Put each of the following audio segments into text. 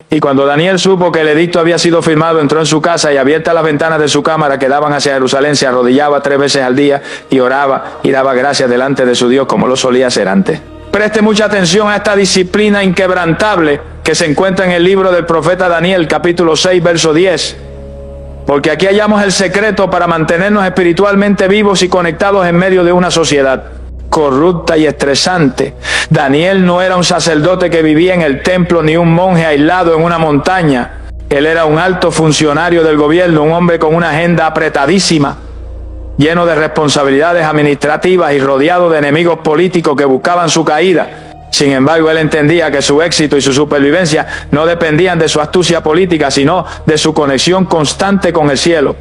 Y cuando Daniel supo que el edicto había sido firmado, entró en su casa y abiertas las ventanas de su cámara que daban hacia Jerusalén, se arrodillaba 3 veces al día y oraba y daba gracias delante de su Dios como lo solía hacer antes. Preste mucha atención a esta disciplina inquebrantable que se encuentra en el libro del profeta Daniel, capítulo 6, verso 10. Porque aquí hallamos el secreto para mantenernos espiritualmente vivos y conectados en medio de una sociedad corrupta y estresante. Daniel no era un sacerdote que vivía en el templo ni un monje aislado en una montaña. Él era un alto funcionario del gobierno, un hombre con una agenda apretadísima, lleno de responsabilidades administrativas y rodeado de enemigos políticos que buscaban su caída. Sin embargo, él entendía que su éxito y su supervivencia no dependían de su astucia política, sino de su conexión constante con el cielo.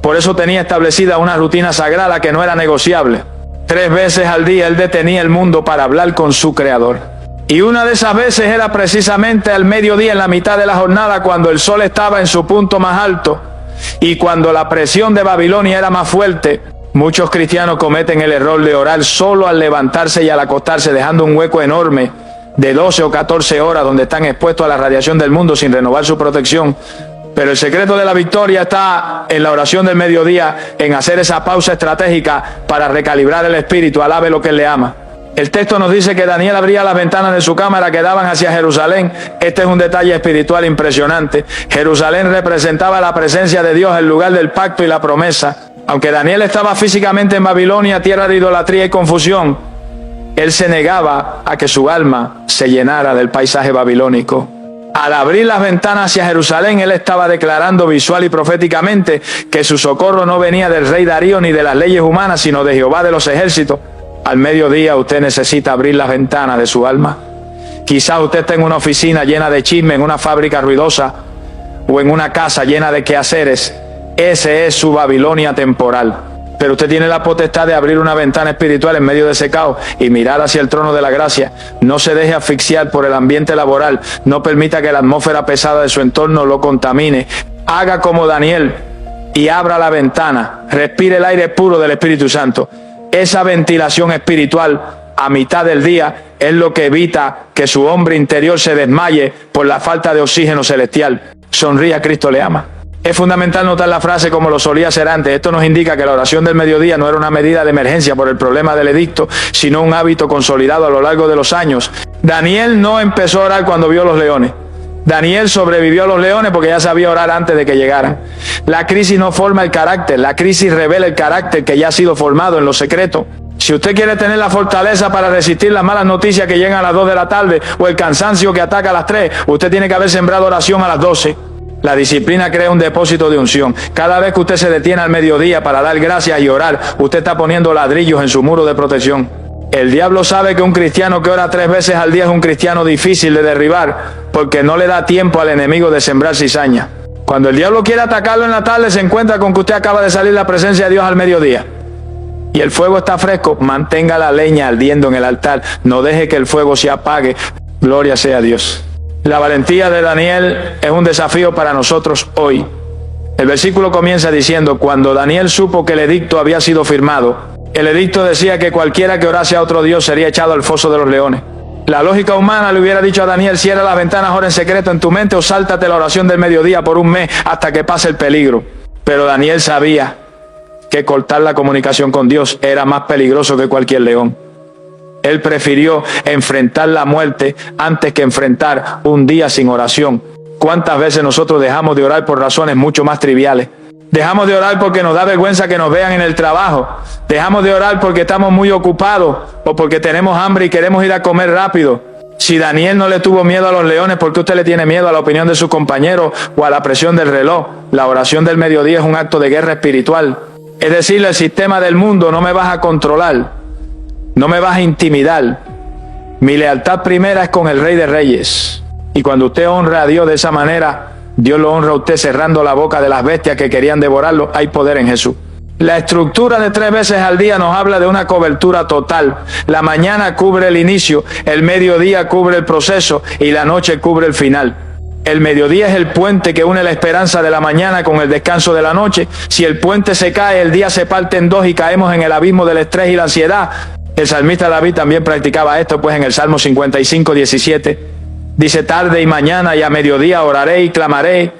Por eso tenía establecida una rutina sagrada que no era negociable. 3 veces al día él detenía el mundo para hablar con su Creador. Y una de esas veces era precisamente al mediodía, en la mitad de la jornada, cuando el sol estaba en su punto más alto y cuando la presión de Babilonia era más fuerte. Muchos cristianos cometen el error de orar solo al levantarse y al acostarse, dejando un hueco enorme de 12 o 14 horas donde están expuestos a la radiación del mundo sin renovar su protección. Pero el secreto de la victoria está en la oración del mediodía, en hacer esa pausa estratégica para recalibrar el espíritu. Alabe lo que él le ama. El texto nos dice que Daniel abría las ventanas de su cámara que daban hacia Jerusalén. Este es un detalle espiritual impresionante. Jerusalén representaba la presencia de Dios, el lugar del pacto y la promesa. Aunque Daniel estaba físicamente en Babilonia, tierra de idolatría y confusión, él se negaba a que su alma se llenara del paisaje babilónico. Al abrir las ventanas hacia Jerusalén, él estaba declarando visual y proféticamente que su socorro no venía del rey Darío ni de las leyes humanas, sino de Jehová de los ejércitos. Al mediodía usted necesita abrir las ventanas de su alma. Quizás usted esté en una oficina llena de chisme, en una fábrica ruidosa o en una casa llena de quehaceres. Ese es su Babilonia temporal. Pero usted tiene la potestad de abrir una ventana espiritual en medio de ese caos y mirar hacia el trono de la gracia. No se deje asfixiar por el ambiente laboral. No permita que la atmósfera pesada de su entorno lo contamine. Haga como Daniel y abra la ventana. Respire el aire puro del Espíritu Santo. Esa ventilación espiritual a mitad del día es lo que evita que su hombre interior se desmaye por la falta de oxígeno celestial. Sonría, Cristo le ama. Es fundamental notar la frase como lo solía hacer antes. Esto nos indica que la oración del mediodía no era una medida de emergencia por el problema del edicto, sino un hábito consolidado a lo largo de los años. Daniel no empezó a orar cuando vio los leones. Daniel sobrevivió a los leones porque ya sabía orar antes de que llegaran. La crisis no forma el carácter, la crisis revela el carácter que ya ha sido formado en lo secreto. Si usted quiere tener la fortaleza para resistir las malas noticias que llegan a las 2 de la tarde o el cansancio que ataca a las 3, usted tiene que haber sembrado oración a las 12. La disciplina crea un depósito de unción. Cada vez que usted se detiene al mediodía para dar gracias y orar, usted está poniendo ladrillos en su muro de protección. El diablo sabe que un cristiano que ora 3 veces al día es un cristiano difícil de derribar, porque no le da tiempo al enemigo de sembrar cizaña. Cuando el diablo quiere atacarlo en la tarde, se encuentra con que usted acaba de salir de la presencia de Dios al mediodía. Y el fuego está fresco, mantenga la leña ardiendo en el altar. No deje que el fuego se apague. Gloria sea a Dios. La valentía de Daniel es un desafío para nosotros hoy. El versículo comienza diciendo: cuando Daniel supo que el edicto había sido firmado, el edicto decía que cualquiera que orase a otro Dios sería echado al foso de los leones. La lógica humana le hubiera dicho a Daniel: cierra las ventanas, ora en secreto en tu mente o sáltate la oración del mediodía por un mes hasta que pase el peligro. Pero Daniel sabía que cortar la comunicación con Dios era más peligroso que cualquier león. Él prefirió enfrentar la muerte antes que enfrentar un día sin oración. ¿Cuántas veces nosotros dejamos de orar por razones mucho más triviales? Dejamos de orar porque nos da vergüenza que nos vean en el trabajo. Dejamos de orar porque estamos muy ocupados o porque tenemos hambre y queremos ir a comer rápido. Si Daniel no le tuvo miedo a los leones, ¿por qué usted le tiene miedo a la opinión de sus compañeros o a la presión del reloj? La oración del mediodía es un acto de guerra espiritual. Es decir, el sistema del mundo: no me vas a controlar, no me vas a intimidar. Mi lealtad primera es con el Rey de Reyes. Y cuando usted honra a Dios de esa manera, Dios lo honra a usted cerrando la boca de las bestias que querían devorarlo. Hay poder en Jesús. La estructura de 3 veces al día nos habla de una cobertura total. La mañana cubre el inicio, el mediodía cubre el proceso y la noche cubre el final. El mediodía es el puente que une la esperanza de la mañana con el descanso de la noche. Si el puente se cae, el día se parte en 2 y caemos en el abismo del estrés y la ansiedad. El salmista David también practicaba esto, pues en el Salmo 55, 17, Dice, tarde y mañana y a mediodía oraré y clamaré,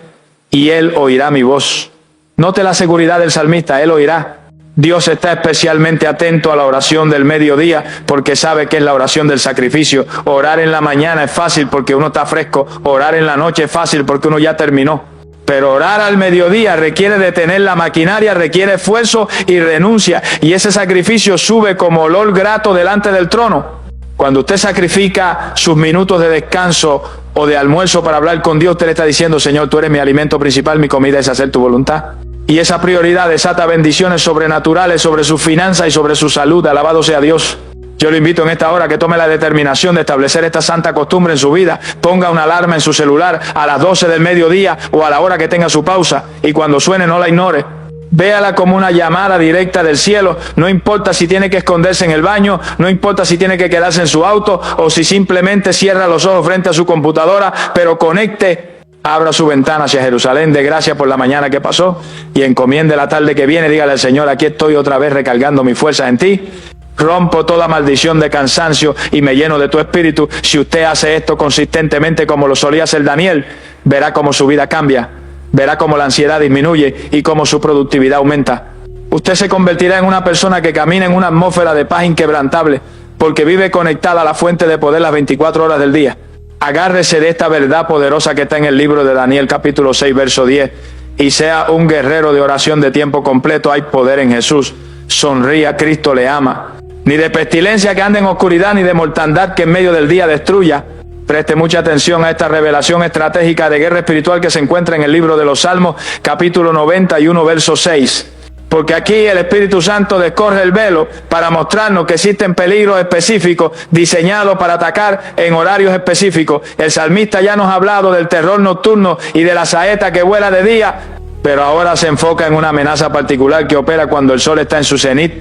y Él oirá mi voz. Note la seguridad del salmista, Él oirá. Dios está especialmente atento a la oración del mediodía porque sabe que es la oración del sacrificio. Orar en la mañana es fácil porque uno está fresco. Orar en la noche es fácil porque uno ya terminó. Pero orar al mediodía requiere detener la maquinaria, requiere esfuerzo y renuncia. Y ese sacrificio sube como olor grato delante del trono. Cuando usted sacrifica sus minutos de descanso o de almuerzo para hablar con Dios, usted le está diciendo, Señor, tú eres mi alimento principal, mi comida es hacer tu voluntad. Y esa prioridad desata bendiciones sobrenaturales sobre su finanza y sobre su salud. Alabado sea Dios. Yo lo invito en esta hora que tome la determinación de establecer esta santa costumbre en su vida. Ponga una alarma en su celular a las 12 del mediodía o a la hora que tenga su pausa. Y cuando suene no la ignore. Véala como una llamada directa del cielo. No importa si tiene que esconderse en el baño, no importa si tiene que quedarse en su auto o si simplemente cierra los ojos frente a su computadora, pero conecte. Abra su ventana hacia Jerusalén, de gracias por la mañana que pasó y encomiende la tarde que viene. Dígale al Señor, aquí estoy otra vez recargando mi fuerza en ti. Rompo toda maldición de cansancio y me lleno de tu espíritu. Si usted hace esto consistentemente como lo solía hacer Daniel, verá cómo su vida cambia, verá cómo la ansiedad disminuye y cómo su productividad aumenta. Usted se convertirá en una persona que camina en una atmósfera de paz inquebrantable porque vive conectada a la fuente de poder las 24 horas del día. Agárrese de esta verdad poderosa que está en el libro de Daniel capítulo 6 verso 10 y sea un guerrero de oración de tiempo completo. Hay poder en Jesús. Sonría, Cristo le ama. Ni de pestilencia que ande en oscuridad, ni de mortandad que en medio del día destruya. Preste mucha atención a esta revelación estratégica de guerra espiritual que se encuentra en el libro de los Salmos capítulo 91 verso 6. Porque aquí el Espíritu Santo descorre el velo para mostrarnos que existen peligros específicos diseñados para atacar en horarios específicos. El salmista ya nos ha hablado del terror nocturno y de la saeta que vuela de día, pero ahora se enfoca en una amenaza particular que opera cuando el sol está en su cenit,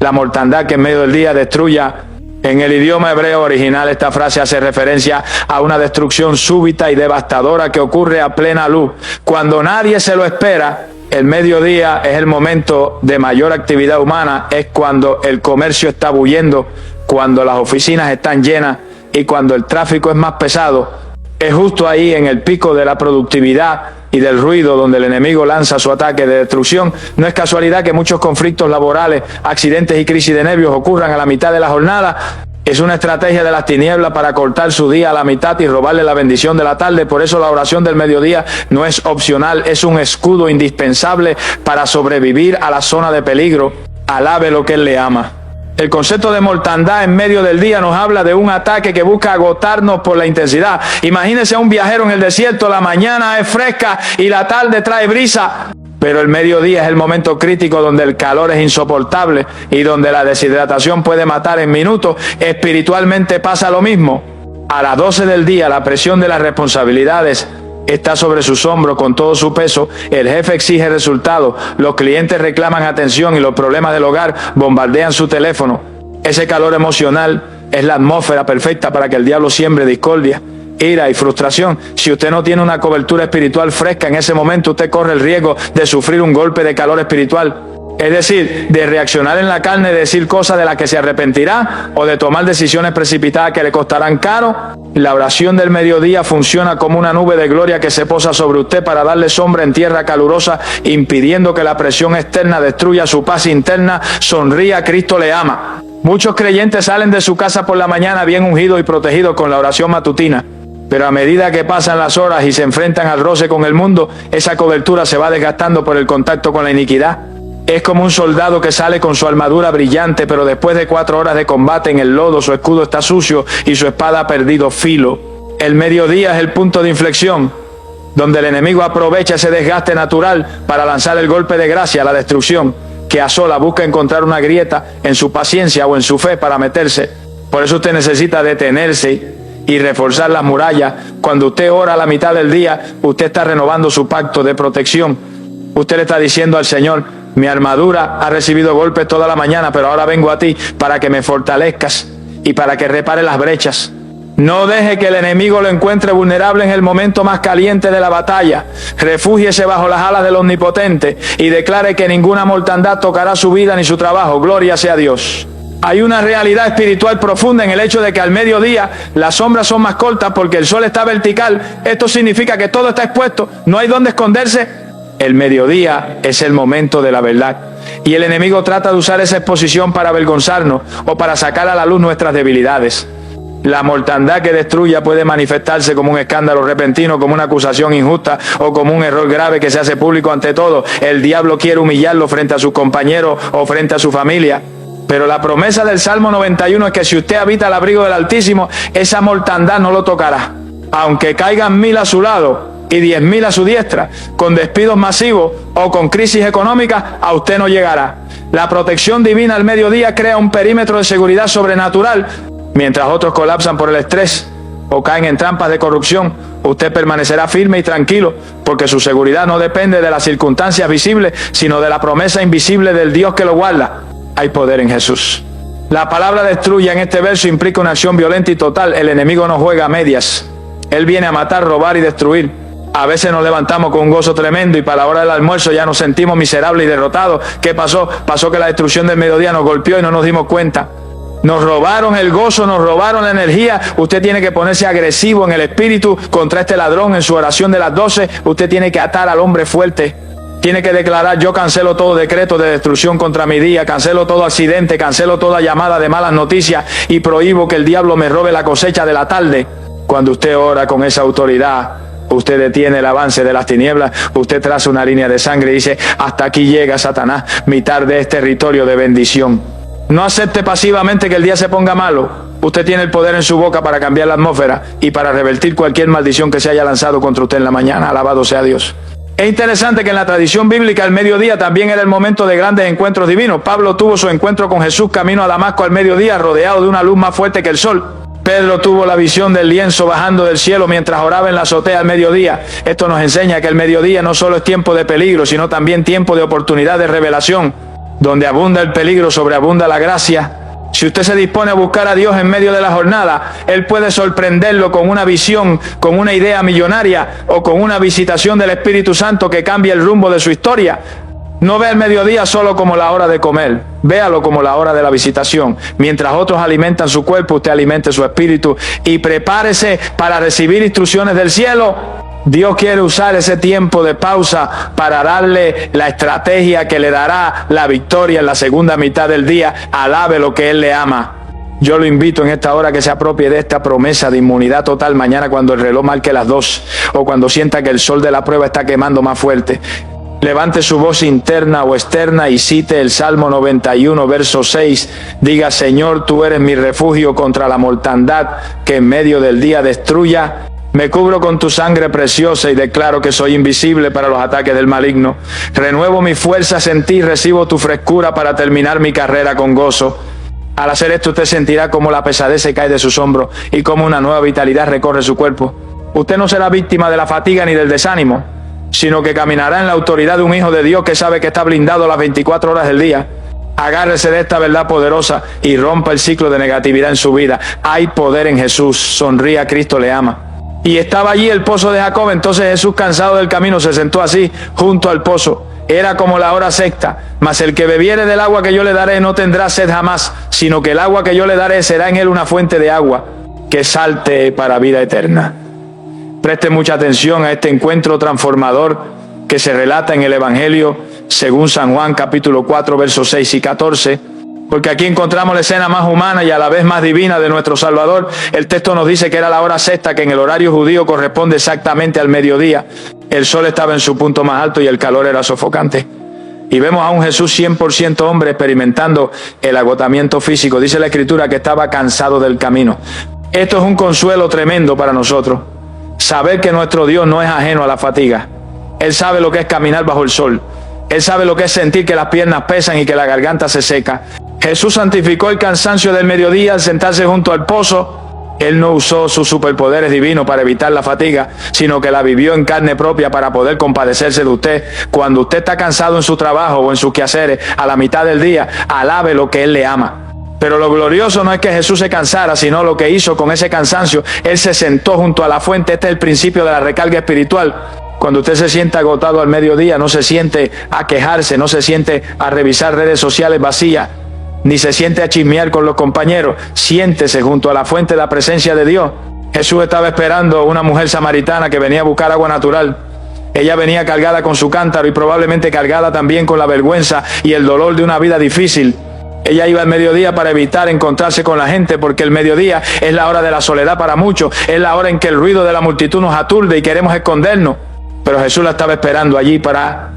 la mortandad que en medio del día destruya. En el idioma hebreo original esta frase hace referencia a una destrucción súbita y devastadora que ocurre a plena luz, cuando nadie se lo espera. El mediodía es el momento de mayor actividad humana, es cuando el comercio está bullendo, cuando las oficinas están llenas y cuando el tráfico es más pesado. Es justo ahí en el pico de la productividad y del ruido donde el enemigo lanza su ataque de destrucción. No es casualidad que muchos conflictos laborales, accidentes y crisis de nervios ocurran a la mitad de la jornada. Es una estrategia de las tinieblas para cortar su día a la mitad y robarle la bendición de la tarde. Por eso la oración del mediodía no es opcional, es un escudo indispensable para sobrevivir a la zona de peligro. Alabe lo que Él le ama. El concepto de mortandad en medio del día nos habla de un ataque que busca agotarnos por la intensidad. Imagínese a un viajero en el desierto, la mañana es fresca y la tarde trae brisa. Pero el mediodía es el momento crítico donde el calor es insoportable y donde la deshidratación puede matar en minutos. Espiritualmente pasa lo mismo. A las 12 del día la presión de las responsabilidades está sobre sus hombros con todo su peso. El jefe exige resultados, los clientes reclaman atención y los problemas del hogar bombardean su teléfono. Ese calor emocional es la atmósfera perfecta para que el diablo siembre discordia, ira y frustración. Si usted no tiene una cobertura espiritual fresca en ese momento, usted corre el riesgo de sufrir un golpe de calor espiritual. Es decir, de reaccionar en la carne, de decir cosas de las que se arrepentirá o de tomar decisiones precipitadas que le costarán caro. La oración del mediodía funciona como una nube de gloria que se posa sobre usted para darle sombra en tierra calurosa, impidiendo que la presión externa destruya su paz interna. Sonría, Cristo le ama. Muchos creyentes salen de su casa por la mañana bien ungidos y protegidos con la oración matutina. Pero a medida que pasan las horas y se enfrentan al roce con el mundo, esa cobertura se va desgastando por el contacto con la iniquidad. Es como un soldado que sale con su armadura brillante, pero después de 4 horas de combate en el lodo, su escudo está sucio y su espada ha perdido filo. El mediodía es el punto de inflexión, donde el enemigo aprovecha ese desgaste natural para lanzar el golpe de gracia, la destrucción, que asola, busca encontrar una grieta en su paciencia o en su fe para meterse. Por eso usted necesita detenerse y reforzar las murallas. Cuando usted ora a la mitad del día, usted está renovando su pacto de protección. Usted le está diciendo al Señor: mi armadura ha recibido golpes toda la mañana, pero ahora vengo a ti para que me fortalezcas y para que repare las brechas. No deje que el enemigo lo encuentre vulnerable en el momento más caliente de la batalla. Refúgiese bajo las alas del Omnipotente y declare que ninguna mortandad tocará su vida ni su trabajo. Gloria sea a Dios. Hay una realidad espiritual profunda en el hecho de que al mediodía las sombras son más cortas porque el sol está vertical. Esto significa que todo está expuesto, no hay dónde esconderse. El mediodía es el momento de la verdad. Y el enemigo trata de usar esa exposición para avergonzarnos o para sacar a la luz nuestras debilidades. La mortandad que destruya puede manifestarse como un escándalo repentino, como una acusación injusta o como un error grave que se hace público ante todo. El diablo quiere humillarlo frente a sus compañeros o frente a su familia. Pero la promesa del Salmo 91 es que si usted habita al abrigo del Altísimo, esa mortandad no lo tocará. Aunque caigan 1000 a su lado y 10.000 a su diestra, con despidos masivos o con crisis económica, a usted no llegará. La protección divina al mediodía crea un perímetro de seguridad sobrenatural. Mientras otros colapsan por el estrés o caen en trampas de corrupción, usted permanecerá firme y tranquilo, porque su seguridad no depende de las circunstancias visibles, sino de la promesa invisible del Dios que lo guarda. Hay poder en Jesús. La palabra destruye en este verso implica una acción violenta y total. El enemigo no juega a medias. Él viene a matar, robar y destruir. A veces nos levantamos con un gozo tremendo y para la hora del almuerzo ya nos sentimos miserables y derrotados. ¿Qué pasó? Pasó que la destrucción del mediodía nos golpeó y no nos dimos cuenta. Nos robaron el gozo, nos robaron la energía. Usted tiene que ponerse agresivo en el espíritu contra este ladrón en su oración de las 12. Usted tiene que atar al hombre fuerte. Tiene que declarar: yo cancelo todo decreto de destrucción contra mi día, cancelo todo accidente, cancelo toda llamada de malas noticias y prohíbo que el diablo me robe la cosecha de la tarde. Cuando usted ora con esa autoridad, usted detiene el avance de las tinieblas, usted traza una línea de sangre y dice: hasta aquí llega Satanás, mi tarde es territorio de bendición. No acepte pasivamente que el día se ponga malo. Usted tiene el poder en su boca para cambiar la atmósfera y para revertir cualquier maldición que se haya lanzado contra usted en la mañana. Alabado sea Dios. Es interesante que en la tradición bíblica el mediodía también era el momento de grandes encuentros divinos. Pablo tuvo su encuentro con Jesús camino a Damasco al mediodía, rodeado de una luz más fuerte que el sol. Pedro tuvo la visión del lienzo bajando del cielo mientras oraba en la azotea al mediodía. Esto nos enseña que el mediodía no solo es tiempo de peligro, sino también tiempo de oportunidad de revelación. Donde abunda el peligro, sobreabunda la gracia. Si usted se dispone a buscar a Dios en medio de la jornada, Él puede sorprenderlo con una visión, con una idea millonaria o con una visitación del Espíritu Santo que cambie el rumbo de su historia. No vea el mediodía solo como la hora de comer, véalo como la hora de la visitación. Mientras otros alimentan su cuerpo, usted alimente su espíritu y prepárese para recibir instrucciones del cielo. Dios quiere usar ese tiempo de pausa para darle la estrategia que le dará la victoria en la segunda mitad del día. Alabe lo que Él le ama. Yo lo invito en esta hora que se apropie de esta promesa de inmunidad total mañana cuando el reloj marque las 2 o cuando sienta que el sol de la prueba está quemando más fuerte. Levante su voz interna o externa y cite el Salmo 91, verso 6. Diga: Señor, tú eres mi refugio contra la mortandad que en medio del día destruya. Me cubro con tu sangre preciosa y declaro que soy invisible para los ataques del maligno. Renuevo mis fuerzas en ti y recibo tu frescura para terminar mi carrera con gozo. Al hacer esto usted sentirá como la pesadez se cae de sus hombros y como una nueva vitalidad recorre su cuerpo. Usted no será víctima de la fatiga ni del desánimo, sino que caminará en la autoridad de un hijo de Dios que sabe que está blindado las 24 horas del día. Agárrese de esta verdad poderosa y rompa el ciclo de negatividad en su vida. Hay poder en Jesús. Sonría, Cristo le ama. Y estaba allí el pozo de Jacob. Entonces Jesús, cansado del camino, se sentó así junto al pozo. Era como la hora sexta. Mas el que bebiere del agua que yo le daré no tendrá sed jamás, sino que el agua que yo le daré será en él una fuente de agua que salte para vida eterna. Preste mucha atención a este encuentro transformador que se relata en el Evangelio según San Juan capítulo 4 versos 6 y 14. Porque aquí encontramos la escena más humana y a la vez más divina de nuestro Salvador. El texto nos dice que era la hora sexta, que en el horario judío corresponde exactamente al mediodía. El sol estaba en su punto más alto y el calor era sofocante. Y vemos a un Jesús 100% hombre experimentando el agotamiento físico. Dice la Escritura que estaba cansado del camino. Esto es un consuelo tremendo para nosotros. Saber que nuestro Dios no es ajeno a la fatiga. Él sabe lo que es caminar bajo el sol. Él sabe lo que es sentir que las piernas pesan y que la garganta se seca. Jesús santificó el cansancio del mediodía al sentarse junto al pozo. Él no usó sus superpoderes divinos para evitar la fatiga, sino que la vivió en carne propia para poder compadecerse de usted. Cuando usted está cansado en su trabajo o en sus quehaceres, a la mitad del día, alabe lo que Él le ama. Pero lo glorioso no es que Jesús se cansara, sino lo que hizo con ese cansancio. Él se sentó junto a la fuente. Este es el principio de la recarga espiritual. Cuando usted se siente agotado al mediodía, no se siente a quejarse, no se siente a revisar redes sociales vacías. ni se siente a chismear con los compañeros. Siéntese junto a la fuente de la presencia de Dios. Jesús estaba esperando a una mujer samaritana que venía a buscar agua natural. Ella venía cargada con su cántaro y probablemente cargada también con la vergüenza y el dolor de una vida difícil. Ella iba al mediodía para evitar encontrarse con la gente, porque el mediodía es la hora de la soledad para muchos, es la hora en que el ruido de la multitud nos aturde y queremos escondernos. Pero Jesús la estaba esperando allí para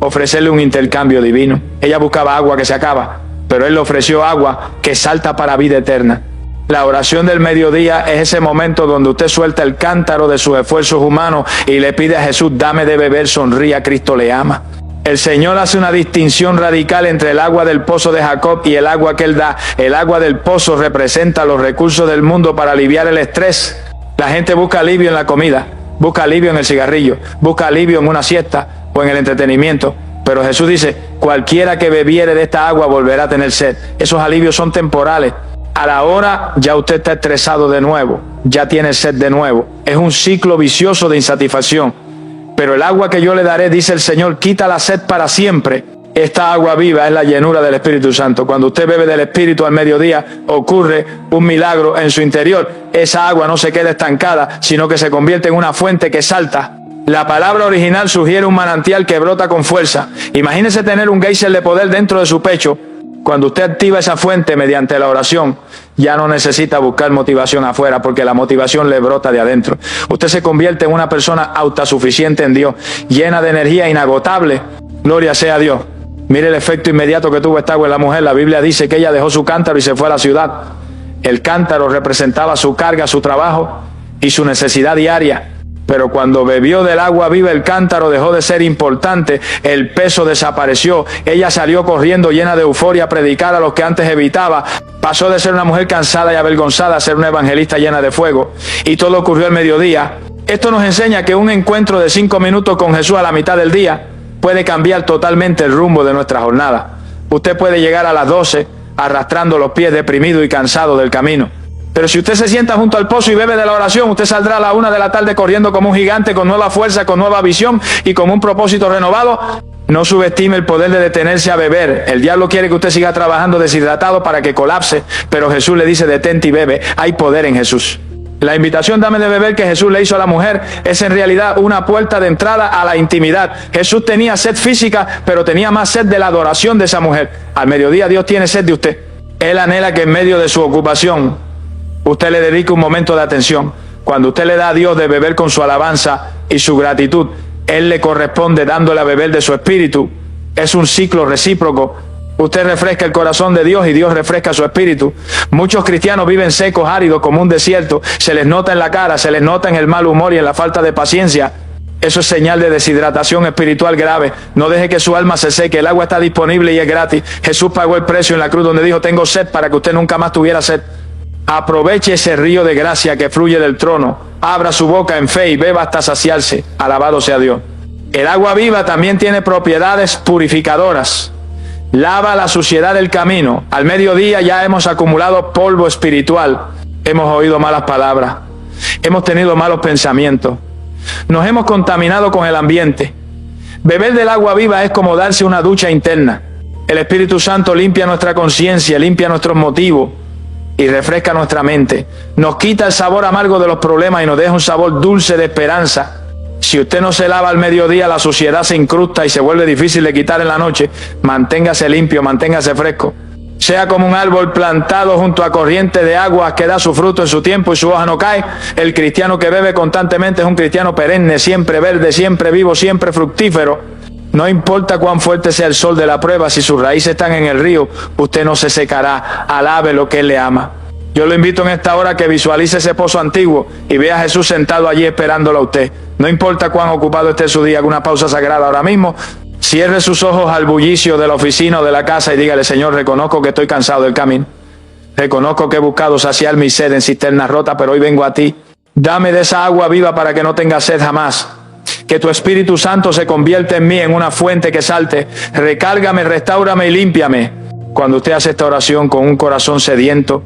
ofrecerle un intercambio divino. Ella buscaba agua que se acaba, pero Él le ofreció agua que salta para vida eterna. La oración del mediodía es ese momento donde usted suelta el cántaro de sus esfuerzos humanos y le pide a Jesús: dame de beber, sonría, Cristo le ama. El Señor hace una distinción radical entre el agua del pozo de Jacob y el agua que Él da. El agua del pozo representa los recursos del mundo para aliviar el estrés. La gente busca alivio en la comida, busca alivio en el cigarrillo, busca alivio en una siesta o en el entretenimiento. Pero Jesús dice: cualquiera que bebiere de esta agua volverá a tener sed. Esos alivios son temporales. A la hora ya usted está estresado de nuevo, ya tiene sed de nuevo. Es un ciclo vicioso de insatisfacción. Pero el agua que yo le daré, dice el Señor, quita la sed para siempre. Esta agua viva es la llenura del Espíritu Santo. Cuando usted bebe del Espíritu al mediodía, ocurre un milagro en su interior. Esa agua no se queda estancada, sino que se convierte en una fuente que salta. La palabra original sugiere un manantial que brota con fuerza. Imagínese tener un geyser de poder dentro de su pecho. Cuando usted activa esa fuente mediante la oración, ya no necesita buscar motivación afuera, porque la motivación le brota de adentro. Usted se convierte en una persona autosuficiente en Dios, llena de energía inagotable. Gloria sea a Dios. Mire el efecto inmediato que tuvo esta agua en la mujer. La Biblia dice que ella dejó su cántaro y se fue a la ciudad. El cántaro representaba su carga, su trabajo y su necesidad diaria. Pero cuando bebió del agua viva, el cántaro dejó de ser importante, el peso desapareció. Ella salió corriendo llena de euforia a predicar a los que antes evitaba. Pasó de ser una mujer cansada y avergonzada a ser una evangelista llena de fuego. Y todo ocurrió al mediodía. Esto nos enseña que un encuentro de 5 minutos con Jesús a la mitad del día puede cambiar totalmente el rumbo de nuestra jornada. Usted puede llegar a las 12 arrastrando los pies, deprimido y cansado del camino. Pero si usted se sienta junto al pozo y bebe de la oración, usted saldrá a la 1 de la tarde corriendo como un gigante, con nueva fuerza, con nueva visión y con un propósito renovado. No subestime el poder de detenerse a beber. El diablo quiere que usted siga trabajando deshidratado para que colapse, pero Jesús le dice: detente y bebe. Hay poder en Jesús. La invitación dame de beber que Jesús le hizo a la mujer es en realidad una puerta de entrada a la intimidad. Jesús tenía sed física, pero tenía más sed de la adoración de esa mujer. Al mediodía Dios tiene sed de usted. Él anhela que en medio de su ocupación usted le dedique un momento de atención. Cuando usted le da a Dios de beber con su alabanza y su gratitud, Él le corresponde dándole a beber de su espíritu. Es un ciclo recíproco. Usted refresca el corazón de Dios y Dios refresca su espíritu. Muchos cristianos viven secos, áridos, como un desierto. Se les nota en la cara, se les nota en el mal humor y en la falta de paciencia. Eso es señal de deshidratación espiritual grave. No deje que su alma se seque. El agua está disponible y es gratis. Jesús pagó el precio en la cruz, donde dijo: tengo sed, para que usted nunca más tuviera sed. Aproveche ese río de gracia que fluye del trono. Abra su boca en fe y beba hasta saciarse. Alabado sea Dios. El agua viva también tiene propiedades purificadoras. Lava la suciedad del camino. Al mediodía ya hemos acumulado polvo espiritual. Hemos oído malas palabras. Hemos tenido malos pensamientos. Nos hemos contaminado con el ambiente. Beber del agua viva es como darse una ducha interna. El Espíritu Santo limpia nuestra conciencia, limpia nuestros motivos y refresca nuestra mente. Nos quita el sabor amargo de los problemas y nos deja un sabor dulce de esperanza. Si usted no se lava al mediodía, la suciedad se incrusta y se vuelve difícil de quitar en la noche. Manténgase limpio, manténgase fresco. Sea como un árbol plantado junto a corriente de aguas que da su fruto en su tiempo y su hoja no cae. El cristiano que bebe constantemente es un cristiano perenne, siempre verde, siempre vivo, siempre fructífero. No importa cuán fuerte sea el sol de la prueba, si sus raíces están en el río, usted no se secará. Alabe lo que Él le ama. Yo lo invito en esta hora que visualice ese pozo antiguo y vea a Jesús sentado allí esperándolo a usted. No importa cuán ocupado esté su día, una pausa sagrada ahora mismo. Cierre sus ojos al bullicio de la oficina o de la casa y dígale: Señor, reconozco que estoy cansado del camino. Reconozco que he buscado saciar mi sed en cisternas rotas, pero hoy vengo a ti. Dame de esa agua viva para que no tenga sed jamás. Que tu Espíritu Santo se convierta en mí en una fuente que salte. Recárgame, restáurame y límpiame. Cuando usted hace esta oración con un corazón sediento,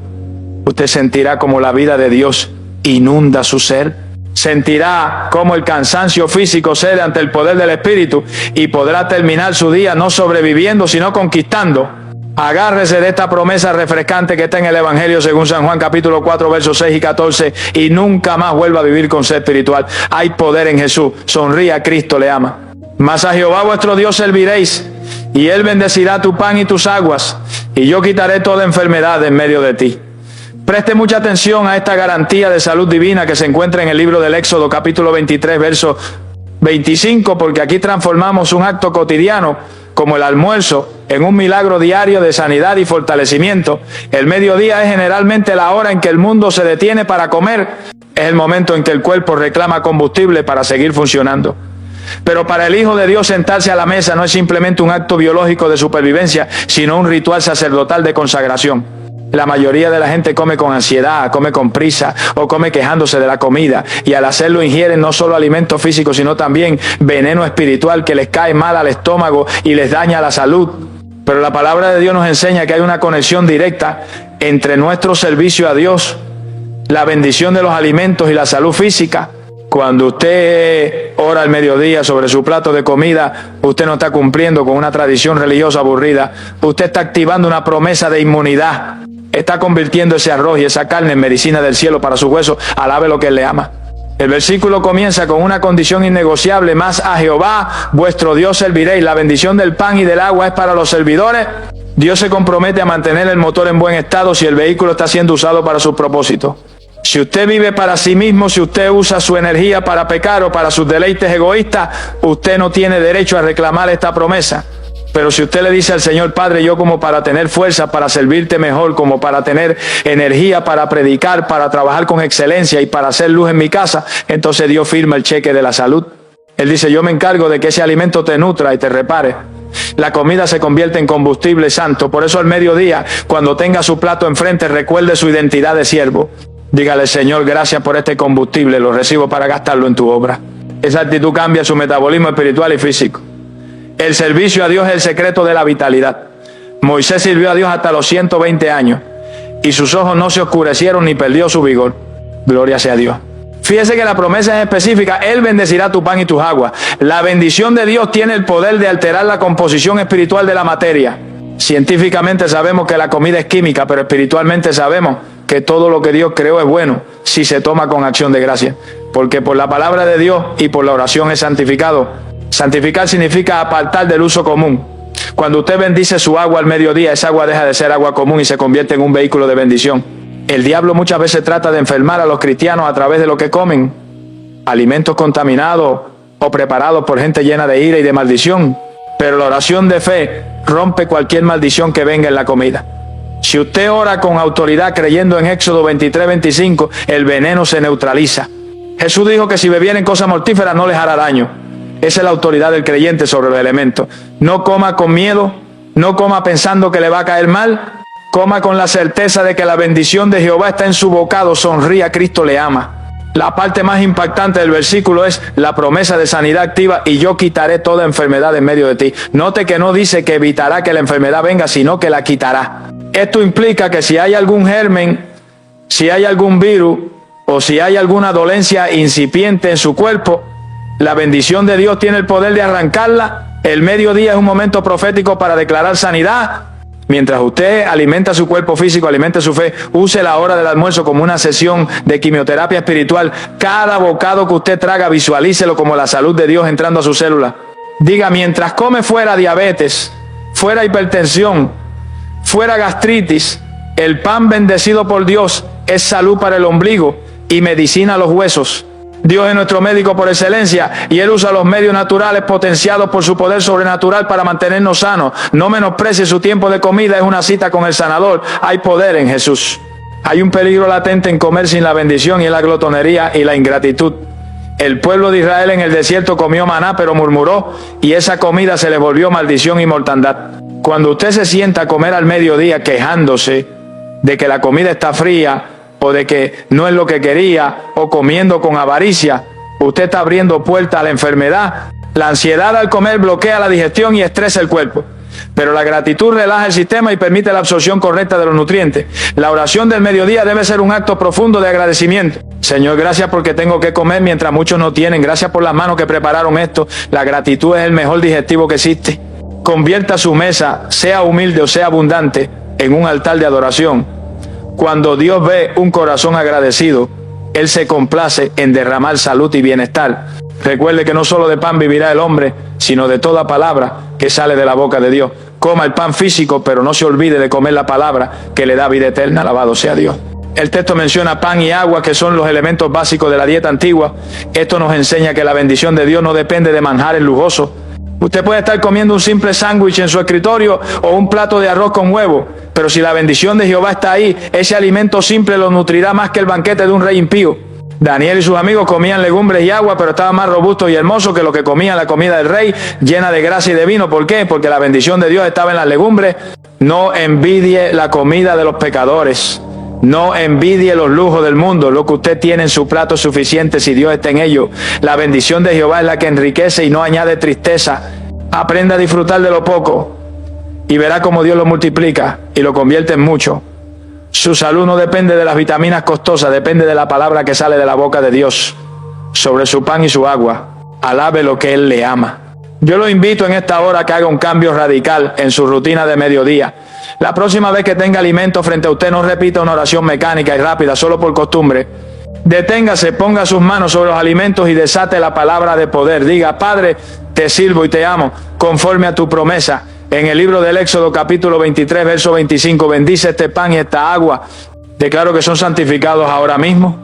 usted sentirá como la vida de Dios inunda su ser. Sentirá como el cansancio físico cede ante el poder del Espíritu y podrá terminar su día no sobreviviendo, sino conquistando. Agárrese de esta promesa refrescante que está en el Evangelio según San Juan capítulo 4 versos 6 y 14 y nunca más vuelva a vivir con sed espiritual. Hay poder en Jesús. Sonríe, a Cristo le ama. Mas a Jehová vuestro Dios serviréis, y Él bendecirá tu pan y tus aguas, y yo quitaré toda enfermedad en medio de ti. Preste mucha atención a esta garantía de salud divina que se encuentra en el libro del Éxodo capítulo 23 verso 25, porque aquí transformamos un acto cotidiano como el almuerzo en un milagro diario de sanidad y fortalecimiento. El mediodía es generalmente la hora en que el mundo se detiene para comer. Es el momento en que el cuerpo reclama combustible para seguir funcionando. Pero para el Hijo de Dios sentarse a la mesa no es simplemente un acto biológico de supervivencia, sino un ritual sacerdotal de consagración. La mayoría de la gente come con ansiedad, come con prisa o come quejándose de la comida, y al hacerlo ingieren no solo alimentos físicos sino también veneno espiritual que les cae mal al estómago y les daña la salud. Pero la palabra de Dios nos enseña que hay una conexión directa entre nuestro servicio a Dios, la bendición de los alimentos y la salud física. Cuando usted ora al mediodía sobre su plato de comida, usted no está cumpliendo con una tradición religiosa aburrida. Usted está activando una promesa de inmunidad. Está convirtiendo ese arroz y esa carne en medicina del cielo para sus huesos. Alabe lo que Él le ama. El versículo comienza con una condición innegociable: más a Jehová vuestro Dios serviréis. La bendición del pan y del agua es para los servidores. Dios se compromete a mantener el motor en buen estado si el vehículo está siendo usado para su propósito. Si usted vive para sí mismo, si usted usa su energía para pecar o para sus deleites egoístas, usted no tiene derecho a reclamar esta promesa. Pero si usted le dice al Señor: Padre, yo como para tener fuerza para servirte mejor, como para tener energía para predicar, para trabajar con excelencia y para hacer luz en mi casa, entonces Dios firma el cheque de la salud. Él dice: yo me encargo de que ese alimento te nutra y te repare. La comida se convierte en combustible santo. Por eso al mediodía, cuando tenga su plato enfrente, recuerde su identidad de siervo. Dígale: Señor, gracias por este combustible, lo recibo para gastarlo en tu obra. Esa actitud cambia su metabolismo espiritual y físico. El servicio a Dios es el secreto de la vitalidad. Moisés sirvió a Dios hasta los 120 años y sus ojos no se oscurecieron ni perdió su vigor. Gloria sea a Dios. Fíjese que la promesa es específica: Él bendecirá tu pan y tus aguas. La bendición de Dios tiene el poder de alterar la composición espiritual de la materia. Científicamente sabemos que la comida es química, pero espiritualmente sabemos que todo lo que Dios creó es bueno si se toma con acción de gracia. Porque por la palabra de Dios y por la oración es santificado. Santificar significa apartar del uso común. Cuando usted bendice su agua al mediodía, esa agua deja de ser agua común y se convierte en un vehículo de bendición. El diablo muchas veces trata de enfermar a los cristianos a través de lo que comen. Alimentos contaminados o preparados por gente llena de ira y de maldición. Pero la oración de fe rompe cualquier maldición que venga en la comida. Si usted ora con autoridad creyendo en Éxodo 23:25, el veneno se neutraliza. Jesús dijo que si bebieren cosas mortíferas no les hará daño. Esa es la autoridad del creyente sobre los elementos. No coma con miedo, no coma pensando que le va a caer mal, coma con la certeza de que la bendición de Jehová está en su bocado. Sonríe, a Cristo le ama. La parte más impactante del versículo es la promesa de sanidad activa: y yo quitaré toda enfermedad en medio de ti. Note que no dice que evitará que la enfermedad venga, sino que la quitará. Esto implica que si hay algún germen, si hay algún virus o si hay alguna dolencia incipiente en su cuerpo, la bendición de Dios tiene el poder de arrancarla. El mediodía es un momento profético para declarar sanidad. Mientras usted alimenta su cuerpo físico, alimenta su fe, use la hora del almuerzo como una sesión de quimioterapia espiritual. Cada bocado que usted traga, visualícelo como la salud de Dios entrando a su célula. Diga: mientras come, fuera diabetes, fuera hipertensión, fuera gastritis, el pan bendecido por Dios es salud para el ombligo y medicina a los huesos. Dios es nuestro médico por excelencia y Él usa los medios naturales potenciados por su poder sobrenatural para mantenernos sanos. No menosprecie su tiempo de comida, es una cita con el sanador. Hay poder en Jesús. Hay un peligro latente en comer sin la bendición, y es la glotonería y la ingratitud. El pueblo de Israel en el desierto comió maná, pero murmuró, y esa comida se le volvió maldición y mortandad. Cuando usted se sienta a comer al mediodía quejándose de que la comida está fría, o de que no es lo que quería, o comiendo con avaricia, usted está abriendo puerta a la enfermedad. La ansiedad al comer bloquea la digestión y estresa el cuerpo. Pero la gratitud relaja el sistema y permite la absorción correcta de los nutrientes. La oración del mediodía debe ser un acto profundo de agradecimiento. Señor, gracias porque tengo que comer mientras muchos no tienen. Gracias por las manos que prepararon esto. La gratitud es el mejor digestivo que existe. convierta su mesa, sea humilde o sea abundante, en un altar de adoración. Cuando Dios ve un corazón agradecido, Él se complace en derramar salud y bienestar. Recuerde que no solo de pan vivirá el hombre, sino de toda palabra que sale de la boca de Dios. Coma el pan físico, pero no se olvide de comer la palabra que le da vida eterna. Alabado sea Dios. El texto menciona pan y agua, que son los elementos básicos de la dieta antigua. Esto nos enseña que la bendición de Dios no depende de manjares lujosos. Usted puede estar comiendo un simple sándwich en su escritorio o un plato de arroz con huevo, pero si la bendición de Jehová está ahí, ese alimento simple lo nutrirá más que el banquete de un rey impío. Daniel y sus amigos comían legumbres y agua, pero estaban más robustos y hermosos que lo que comían la comida del rey, llena de grasa y de vino. ¿Por qué? Porque la bendición de Dios estaba en las legumbres. No envidie la comida de los pecadores. No envidie los lujos del mundo. Lo que usted tiene en su plato es suficiente si Dios está en ello. La bendición de Jehová es la que enriquece y no añade tristeza. Aprenda a disfrutar de lo poco y verá cómo Dios lo multiplica y lo convierte en mucho. Su salud no depende de las vitaminas costosas, depende de la palabra que sale de la boca de Dios sobre su pan y su agua. Alabe lo que Él le ama. Yo lo invito en esta hora a que haga un cambio radical en su rutina de mediodía. La próxima vez que tenga alimento frente a usted, no repita una oración mecánica y rápida solo por costumbre. Deténgase, ponga sus manos sobre los alimentos y desate la palabra de poder. Diga: Padre, te sirvo y te amo conforme a tu promesa. En el libro del Éxodo capítulo 23, verso 25, bendice este pan y esta agua. Declaro que son santificados ahora mismo.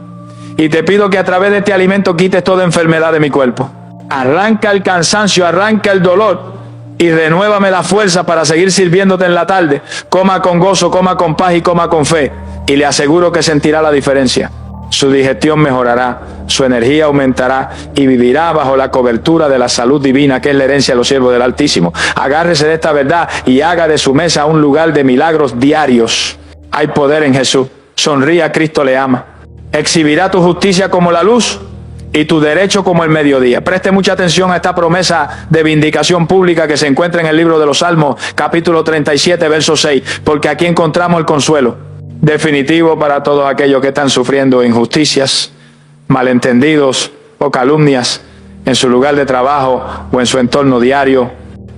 Y te pido que a través de este alimento quites toda enfermedad de mi cuerpo. Arranca el cansancio, arranca el dolor y renuévame la fuerza para seguir sirviéndote en la tarde. Coma con gozo, coma con paz y coma con fe. Y le aseguro que sentirá la diferencia. Su digestión mejorará, su energía aumentará y vivirá bajo la cobertura de la salud divina, que es la herencia de los siervos del Altísimo. Agárrese de esta verdad y haga de su mesa un lugar de milagros diarios. Hay poder en Jesús. Sonría, Cristo le ama. Exhibirá tu justicia como la luz y tu derecho como el mediodía. Preste mucha atención a esta promesa de vindicación pública que se encuentra en el libro de los Salmos, capítulo 37, verso 6, porque aquí encontramos el consuelo definitivo para todos aquellos que están sufriendo injusticias, malentendidos o calumnias en su lugar de trabajo o en su entorno diario.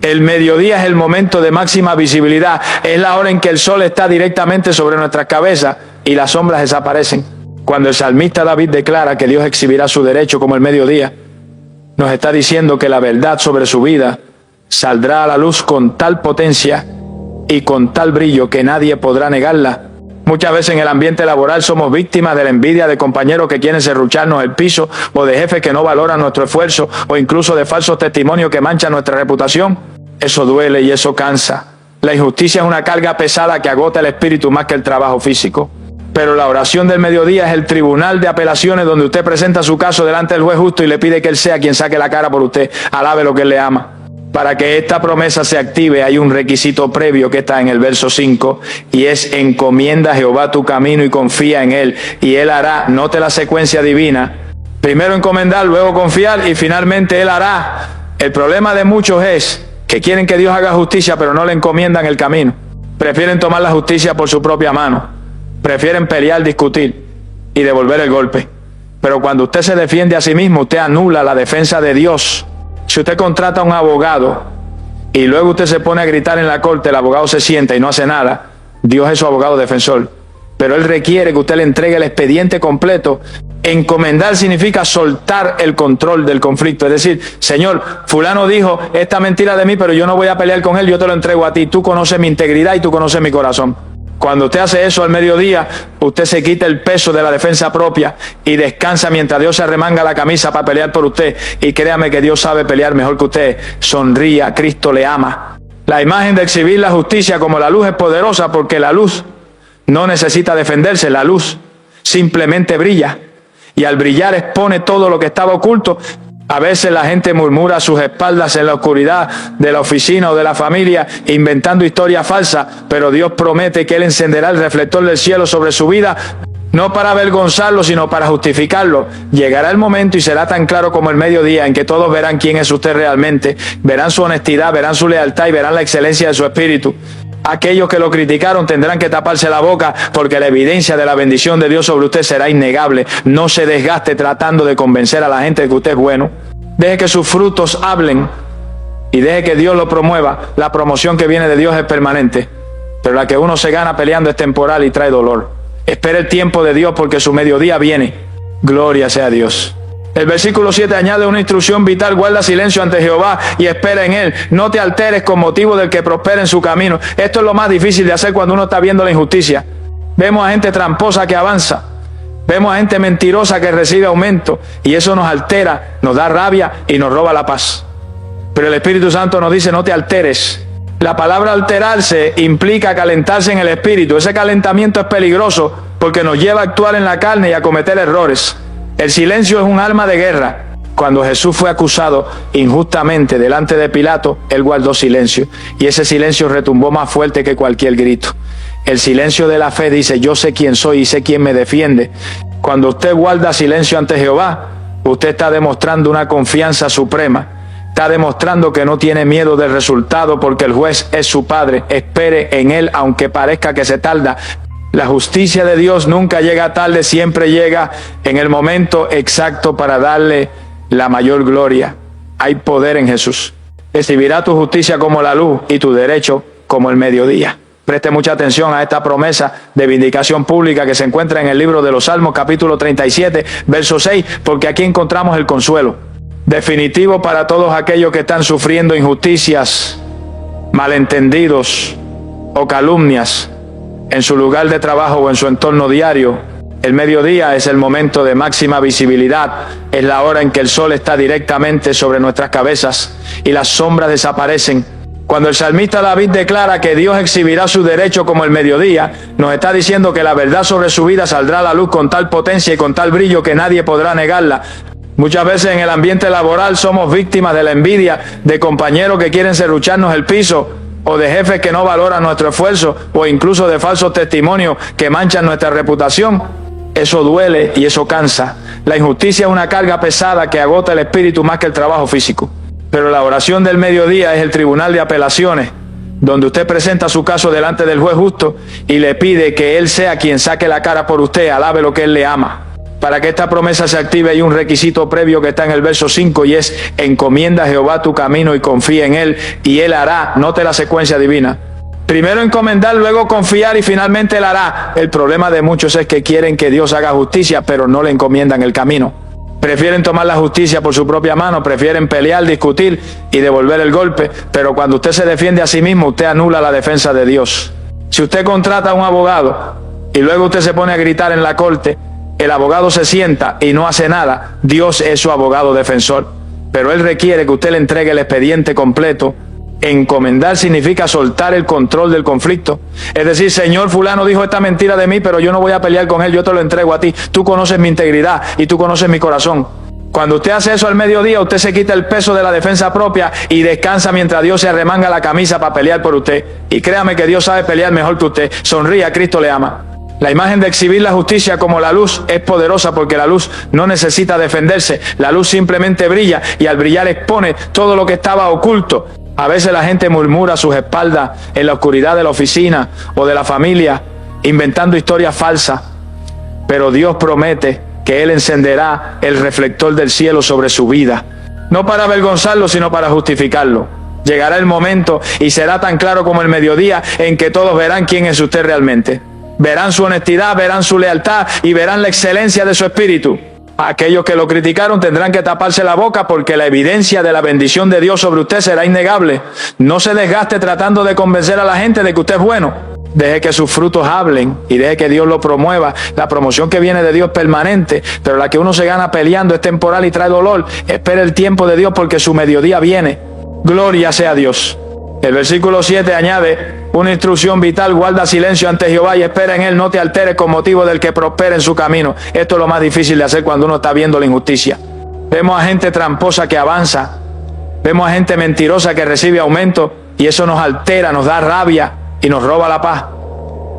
El mediodía es el momento de máxima visibilidad, es la hora en que el sol está directamente sobre nuestras cabezas y las sombras desaparecen. Cuando el salmista David declara que Dios exhibirá su derecho como el mediodía, nos está diciendo que la verdad sobre su vida saldrá a la luz con tal potencia y con tal brillo que nadie podrá negarla. Muchas veces en el ambiente laboral somos víctimas de la envidia de compañeros que quieren serrucharnos el piso, o de jefes que no valoran nuestro esfuerzo, o incluso de falsos testimonios que manchan nuestra reputación. Eso duele y eso cansa. La injusticia es una carga pesada que agota el espíritu más que el trabajo físico. Pero la oración del mediodía es el tribunal de apelaciones donde usted presenta su caso delante del juez justo y le pide que Él sea quien saque la cara por usted. Alabe lo que Él le ama. Para que esta promesa se active hay un requisito previo que está en el verso 5 y es: encomienda a Jehová tu camino y confía en Él y Él hará. Note la secuencia divina: primero encomendar, luego confiar y finalmente Él hará. El problema de muchos es que quieren que Dios haga justicia pero no le encomiendan el camino. Prefieren tomar la justicia por su propia mano, prefieren pelear, discutir y devolver el golpe. Pero cuando usted se defiende a sí mismo, usted anula la defensa de Dios. Si usted contrata a un abogado y luego usted se pone a gritar en la corte, el abogado se sienta y no hace nada, Dios es su abogado defensor. Pero Él requiere que usted le entregue el expediente completo. Encomendar significa soltar el control del conflicto. Es decir: Señor, fulano dijo esta mentira de mí, pero yo no voy a pelear con él, yo te lo entrego a ti. Tú conoces mi integridad y tú conoces mi corazón. Cuando usted hace eso al mediodía, usted se quita el peso de la defensa propia y descansa mientras Dios se arremanga la camisa para pelear por usted. Y créame que Dios sabe pelear mejor que usted. Sonría, Cristo le ama. La imagen de exhibir la justicia como la luz es poderosa porque la luz no necesita defenderse, la luz simplemente brilla. Y al brillar expone todo lo que estaba oculto. A veces la gente murmura a sus espaldas en la oscuridad de la oficina o de la familia, inventando historias falsas, pero Dios promete que Él encenderá el reflector del cielo sobre su vida, no para avergonzarlo, sino para justificarlo. Llegará el momento y será tan claro como el mediodía en que todos verán quién es usted realmente, verán su honestidad, verán su lealtad y verán la excelencia de su espíritu. Aquellos que lo criticaron tendrán que taparse la boca porque la evidencia de la bendición de Dios sobre usted será innegable. No se desgaste tratando de convencer a la gente de que usted es bueno. Deje que sus frutos hablen. y deje que Dios lo promueva. La promoción que viene de Dios es permanente, pero la que uno se gana peleando es temporal y trae dolor. Espera el tiempo de Dios porque su mediodía viene. Gloria sea a Dios. El versículo 7 añade una instrucción vital: guarda silencio ante Jehová y espera en Él. No te alteres con motivo del que prospera en su camino. Esto es lo más difícil de hacer cuando uno está viendo la injusticia. Vemos a gente tramposa que avanza. Vemos a gente mentirosa que recibe aumento. Y eso nos altera, nos da rabia y nos roba la paz. Pero el Espíritu Santo nos dice: no te alteres. La palabra alterarse implica calentarse en el espíritu. Ese calentamiento es peligroso porque nos lleva a actuar en la carne y a cometer errores. El silencio es un arma de guerra. Cuando Jesús fue acusado injustamente delante de Pilato, Él guardó silencio. Y ese silencio retumbó más fuerte que cualquier grito. El silencio de la fe dice: yo sé quién soy y sé quién me defiende. Cuando usted guarda silencio ante Jehová, usted está demostrando una confianza suprema. Está demostrando que no tiene miedo del resultado porque el juez es su Padre. Espere en Él aunque parezca que se tarda. La justicia de Dios nunca llega tarde, siempre llega en el momento exacto para darle la mayor gloria. Hay poder en Jesús. Recibirá tu justicia como la luz y tu derecho como el mediodía. Preste mucha atención a esta promesa de vindicación pública que se encuentra en el libro de los Salmos, capítulo 37, verso 6, porque aquí encontramos el consuelo definitivo para todos aquellos que están sufriendo injusticias, malentendidos o calumnias en su lugar de trabajo o en su entorno diario. El mediodía es el momento de máxima visibilidad, es la hora en que el sol está directamente sobre nuestras cabezas y las sombras desaparecen. Cuando el salmista David declara que Dios exhibirá su derecho como el mediodía, nos está diciendo que la verdad sobre su vida saldrá a la luz con tal potencia y con tal brillo que nadie podrá negarla. Muchas veces en el ambiente laboral somos víctimas de la envidia de compañeros que quieren serrucharnos el piso, o de jefes que no valoran nuestro esfuerzo, o incluso de falsos testimonios que manchan nuestra reputación. Eso duele y eso cansa. La injusticia es una carga pesada que agota el espíritu más que el trabajo físico. Pero la oración del mediodía es el tribunal de apelaciones, donde usted presenta su caso delante del juez justo y le pide que Él sea quien saque la cara por usted, alabe lo que Él le ama. Para que esta promesa se active hay un requisito previo que está en el verso 5 y es: encomienda a Jehová tu camino y confía en Él y Él hará. Note la secuencia divina. Primero encomendar, luego confiar y finalmente Él hará. El problema de muchos es que quieren que Dios haga justicia, pero no le encomiendan el camino. Prefieren tomar la justicia por su propia mano, prefieren pelear, discutir y devolver el golpe, pero cuando usted se defiende a sí mismo, usted anula la defensa de Dios. Si usted contrata a un abogado y luego usted se pone a gritar en la corte, el abogado se sienta y no hace nada. Dios es su abogado defensor, pero Él requiere que usted le entregue el expediente completo. Encomendar significa soltar el control del conflicto. Es decir: Señor, fulano dijo esta mentira de mí, pero yo no voy a pelear con él, yo te lo entrego a ti. Tú conoces mi integridad y tú conoces mi corazón. Cuando usted hace eso al mediodía, usted se quita el peso de la defensa propia y descansa mientras Dios se arremanga la camisa para pelear por usted. Y créame que Dios sabe pelear mejor que usted. Sonría, Cristo le ama. La imagen de exhibir la justicia como la luz es poderosa porque la luz no necesita defenderse. La luz simplemente brilla y al brillar expone todo lo que estaba oculto. A veces la gente murmura a sus espaldas en la oscuridad de la oficina o de la familia, inventando historias falsas. Pero Dios promete que Él encenderá el reflector del cielo sobre su vida. No para avergonzarlo, sino para justificarlo. Llegará el momento y será tan claro como el mediodía en que todos verán quién es usted realmente. Verán su honestidad, verán su lealtad y verán la excelencia de su espíritu. Aquellos que lo criticaron tendrán que taparse la boca porque la evidencia de la bendición de Dios sobre usted será innegable. No se desgaste tratando de convencer a la gente de que usted es bueno. Deje que sus frutos hablen y deje que Dios lo promueva. La promoción que viene de Dios es permanente, pero la que uno se gana peleando es temporal y trae dolor. Espere el tiempo de Dios porque su mediodía viene. Gloria sea a Dios. El versículo 7 añade una instrucción vital: guarda silencio ante Jehová y espera en Él, no te alteres con motivo del que prospera en su camino. Esto es lo más difícil de hacer cuando uno está viendo la injusticia. Vemos a gente tramposa que avanza, vemos a gente mentirosa que recibe aumento y eso nos altera, nos da rabia y nos roba la paz.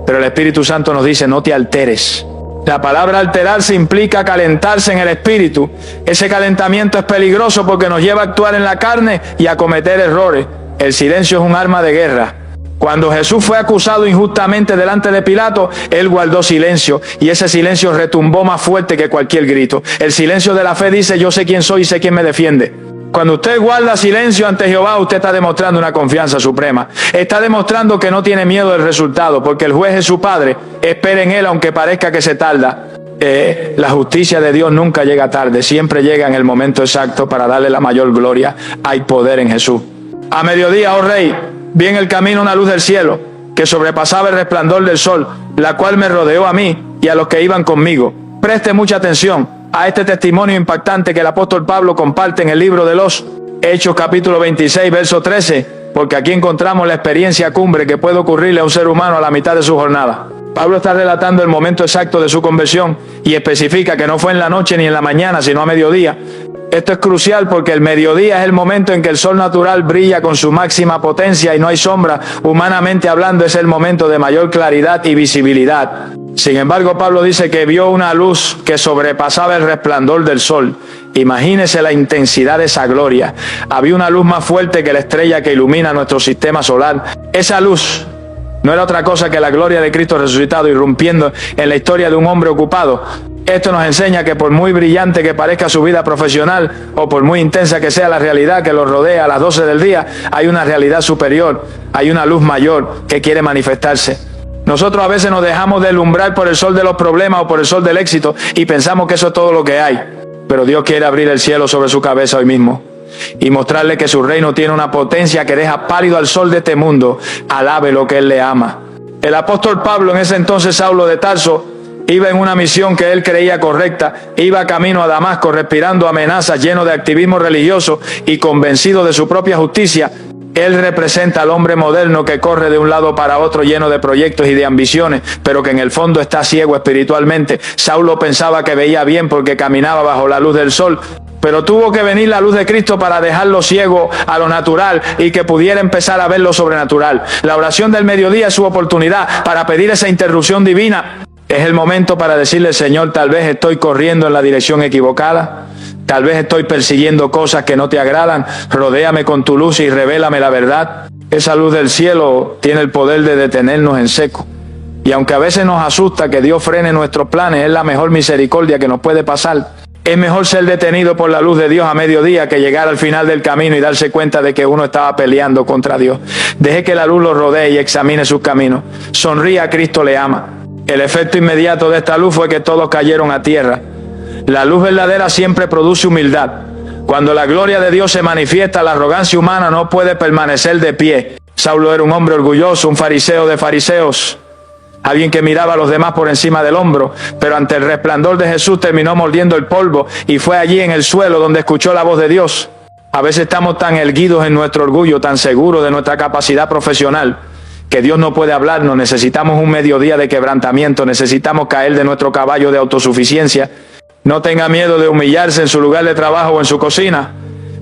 Pero el Espíritu Santo nos dice: no te alteres. La palabra alterarse implica calentarse en el espíritu. Ese calentamiento es peligroso porque nos lleva a actuar en la carne y a cometer errores. El silencio es un arma de guerra. Cuando Jesús fue acusado injustamente delante de Pilato, Él guardó silencio y ese silencio retumbó más fuerte que cualquier grito. El silencio de la fe dice: yo sé quién soy y sé quién me defiende. Cuando usted guarda silencio ante Jehová, usted está demostrando una confianza suprema. Está demostrando que no tiene miedo del resultado, porque el juez es su Padre. Espera en Él, aunque parezca que se tarda. La justicia de Dios nunca llega tarde, siempre llega en el momento exacto para darle la mayor gloria. Hay poder en Jesús. A mediodía, oh Rey, vi en el camino una luz del cielo, que sobrepasaba el resplandor del sol, la cual me rodeó a mí y a los que iban conmigo. Preste mucha atención a este testimonio impactante que el apóstol Pablo comparte en el libro de los Hechos capítulo 26, verso 13, porque aquí encontramos la experiencia cumbre que puede ocurrirle a un ser humano a la mitad de su jornada. Pablo está relatando el momento exacto de su conversión y especifica que no fue en la noche ni en la mañana, sino a mediodía. Esto es crucial porque el mediodía es el momento en que el sol natural brilla con su máxima potencia y no hay sombra. Humanamente hablando, es el momento de mayor claridad y visibilidad. Sin embargo, Pablo dice que vio una luz que sobrepasaba el resplandor del sol. Imagínese la intensidad de esa gloria. Había una luz más fuerte que la estrella que ilumina nuestro sistema solar. Esa luz no era otra cosa que la gloria de Cristo resucitado irrumpiendo en la historia de un hombre ocupado. Esto nos enseña que por muy brillante que parezca su vida profesional o por muy intensa que sea la realidad que los rodea a las 12 del día, hay una realidad superior, hay una luz mayor que quiere manifestarse. Nosotros a veces nos dejamos deslumbrar por el sol de los problemas o por el sol del éxito y pensamos que eso es todo lo que hay. Pero Dios quiere abrir el cielo sobre su cabeza hoy mismo y mostrarle que su reino tiene una potencia que deja pálido al sol de este mundo. Alabe lo que Él le ama. El apóstol Pablo, en ese entonces Saulo de Tarso, iba en una misión que él creía correcta, iba camino a Damasco respirando amenazas, lleno de activismo religioso y convencido de su propia justicia. Él representa al hombre moderno que corre de un lado para otro lleno de proyectos y de ambiciones, pero que en el fondo está ciego espiritualmente. Saulo pensaba que veía bien porque caminaba bajo la luz del sol, pero tuvo que venir la luz de Cristo para dejarlo ciego a lo natural y que pudiera empezar a ver lo sobrenatural. La oración del mediodía es su oportunidad para pedir esa interrupción divina. Es el momento para decirle: Señor, tal vez estoy corriendo en la dirección equivocada, tal vez estoy persiguiendo cosas que no te agradan, rodéame con tu luz y revélame la verdad. Esa luz del cielo tiene el poder de detenernos en seco. Y aunque a veces nos asusta que Dios frene nuestros planes, es la mejor misericordia que nos puede pasar. Es mejor ser detenido por la luz de Dios a mediodía que llegar al final del camino y darse cuenta de que uno estaba peleando contra Dios. Deje que la luz lo rodee y examine sus caminos. Sonría, Cristo le ama. El efecto inmediato de esta luz fue que todos cayeron a tierra. La luz verdadera siempre produce humildad. Cuando la gloria de Dios se manifiesta, la arrogancia humana no puede permanecer de pie. Saulo era un hombre orgulloso, un fariseo de fariseos, alguien que miraba a los demás por encima del hombro, pero ante el resplandor de Jesús terminó mordiendo el polvo y fue allí en el suelo donde escuchó la voz de Dios. A veces estamos tan erguidos en nuestro orgullo, tan seguros de nuestra capacidad profesional, que Dios no puede hablarnos. Necesitamos un mediodía de quebrantamiento, necesitamos caer de nuestro caballo de autosuficiencia. No tenga miedo de humillarse en su lugar de trabajo o en su cocina.